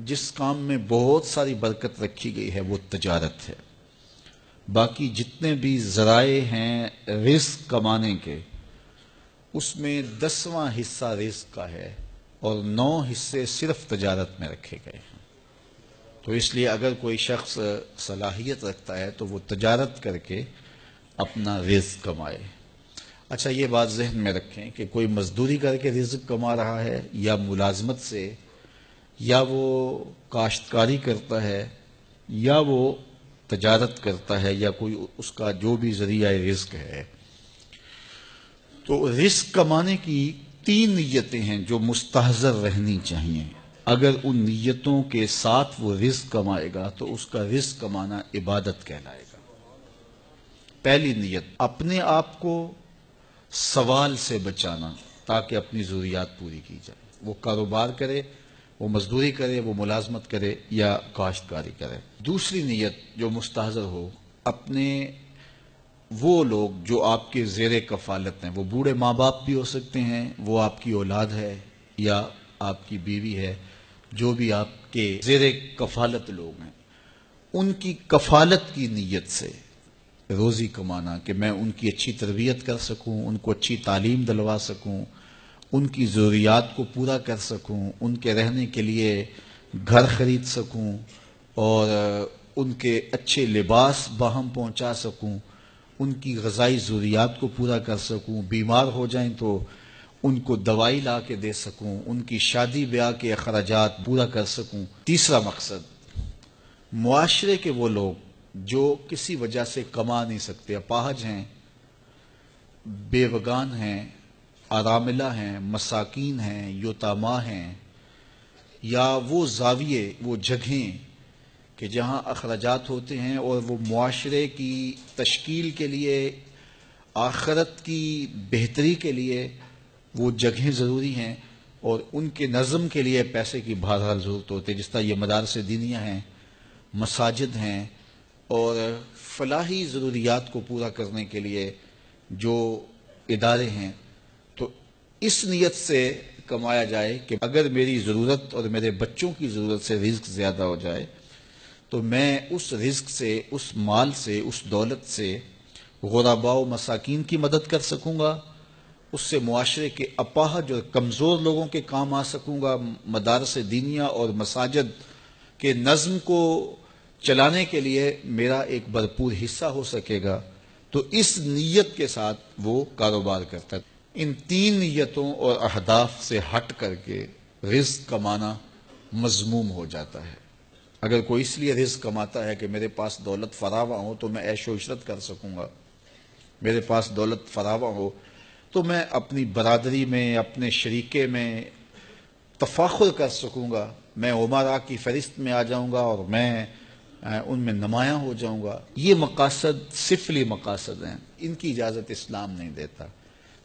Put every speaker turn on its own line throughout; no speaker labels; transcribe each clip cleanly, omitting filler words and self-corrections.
جس کام میں بہت ساری برکت رکھی گئی ہے وہ تجارت ہے. باقی جتنے بھی ذرائع ہیں رزق کمانے کے، اس میں 10واں حصہ رزق کا ہے اور 9 حصے صرف تجارت میں رکھے گئے ہیں. تو اس لیے اگر کوئی شخص صلاحیت رکھتا ہے تو وہ تجارت کر کے اپنا رزق کمائے. اچھا، یہ بات ذہن میں رکھیں کہ کوئی مزدوری کر کے رزق کما رہا ہے یا ملازمت سے، یا وہ کاشتکاری کرتا ہے، یا وہ تجارت کرتا ہے، یا کوئی اس کا جو بھی ذریعہ رزق ہے، تو رزق کمانے کی 3 نیتیں ہیں جو مستحضر رہنی چاہیے. اگر ان نیتوں کے ساتھ وہ رزق کمائے گا تو اس کا رزق کمانا عبادت کہلائے گا. پہلی نیت، اپنے آپ کو سوال سے بچانا تاکہ اپنی ضروریات پوری کی جائے. وہ کاروبار کرے، وہ مزدوری کرے، وہ ملازمت کرے یا کاشتکاری کرے. دوسری نیت جو مستحضر ہو، اپنے وہ لوگ جو آپ کے زیر کفالت ہیں، وہ بوڑھے ماں باپ بھی ہو سکتے ہیں، وہ آپ کی اولاد ہے یا آپ کی بیوی ہے، جو بھی آپ کے زیر کفالت لوگ ہیں، ان کی کفالت کی نیت سے روزی کمانا کہ میں ان کی اچھی تربیت کر سکوں، ان کو اچھی تعلیم دلوا سکوں، ان کی ضروریات کو پورا کر سکوں، ان کے رہنے کے لیے گھر خرید سکوں اور ان کے اچھے لباس باہم پہنچا سکوں، ان کی غذائی ضروریات کو پورا کر سکوں، بیمار ہو جائیں تو ان کو دوائی لا کے دے سکوں، ان کی شادی بیاہ کے اخراجات پورا کر سکوں. تیسرا مقصد، معاشرے کے وہ لوگ جو کسی وجہ سے کما نہیں سکتے، اپاہج ہیں، بیوگان ہیں، اراملہ ہیں، مساکین ہیں، یتاما ہیں، یا وہ زاویے، وہ جگہیں کہ جہاں اخراجات ہوتے ہیں اور وہ معاشرے کی تشکیل کے لیے، آخرت کی بہتری کے لیے وہ جگہیں ضروری ہیں اور ان کے نظم کے لیے پیسے کی بہرحال ضرورت ہوتی ہے. جس طرح یہ مدارس دینیہ ہیں، مساجد ہیں، اور فلاحی ضروریات کو پورا کرنے کے لیے جو ادارے ہیں. تو اس نیت سے کمایا جائے کہ اگر میری ضرورت اور میرے بچوں کی ضرورت سے رزق زیادہ ہو جائے تو میں اس رزق سے، اس مال سے، اس دولت سے غرباء و مساکین کی مدد کر سکوں گا، اس سے معاشرے کے اپاہج اور کمزور لوگوں کے کام آ سکوں گا، مدارس دینیہ اور مساجد کے نظم کو چلانے کے لیے میرا ایک بھرپور حصہ ہو سکے گا. تو اس نیت کے ساتھ وہ کاروبار کرتا ہے. ان 3 نیتوں اور اہداف سے ہٹ کر کے رزق کمانا مذموم ہو جاتا ہے. اگر کوئی اس لیے رزق کماتا ہے کہ میرے پاس دولت فراواں ہو تو میں عیش و عشرت کر سکوں گا، میرے پاس دولت فراواں ہو تو میں اپنی برادری میں، اپنے شریکے میں تفاخر کر سکوں گا، میں عمراء کی فہرست میں آ جاؤں گا اور میں ان میں نمایاں ہو جاؤں گا، یہ مقاصد سفلی مقاصد ہیں، ان کی اجازت اسلام نہیں دیتا.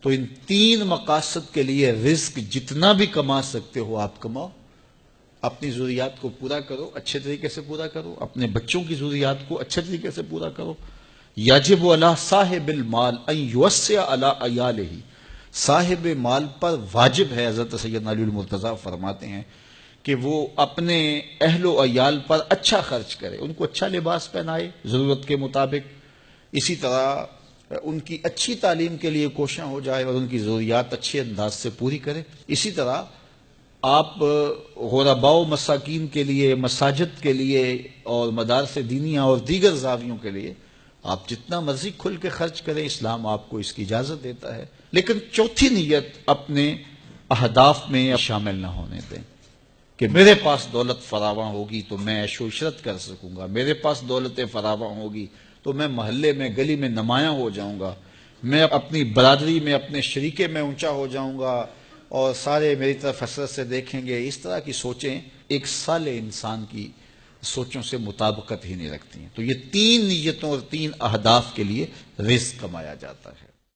تو ان 3 مقاصد کے لیے رزق جتنا بھی کما سکتے ہو آپ کماؤ، اپنی ضروریات کو پورا کرو، اچھے طریقے سے پورا کرو، اپنے بچوں کی ضروریات کو اچھے طریقے سے پورا کرو. یجب علی صاحب المال ان یوسع علی عیالہ، صاحب مال پر واجب ہے، حضرت سیدنا علی المرتضیٰ فرماتے ہیں کہ وہ اپنے اہل و عیال پر اچھا خرچ کرے، ان کو اچھا لباس پہنائے ضرورت کے مطابق، اسی طرح ان کی اچھی تعلیم کے لیے کوشاں ہو جائے اور ان کی ضروریات اچھے انداز سے پوری کرے. اسی طرح آپ غرباء و مساکین کے لیے، مساجد کے لیے اور مدارس دینیہ اور دیگر زاویوں کے لیے آپ جتنا مرضی کھل کے خرچ کریں، اسلام آپ کو اس کی اجازت دیتا ہے. لیکن چوتھی نیت اپنے اہداف میں شامل نہ ہونے دیں کہ میرے پاس دولت فراواں ہوگی تو میں عیش و عشرت کر سکوں گا، میرے پاس دولت فراواں ہوگی تو میں محلے میں، گلی میں نمایاں ہو جاؤں گا، میں اپنی برادری میں، اپنے شریکے میں اونچا ہو جاؤں گا اور سارے میری طرف حسرت سے دیکھیں گے. اس طرح کی سوچیں ایک صالح انسان کی سوچوں سے مطابقت ہی نہیں رکھتی ہیں. تو یہ 3 نیتوں اور 3 اہداف کے لیے رزق کمایا جاتا ہے.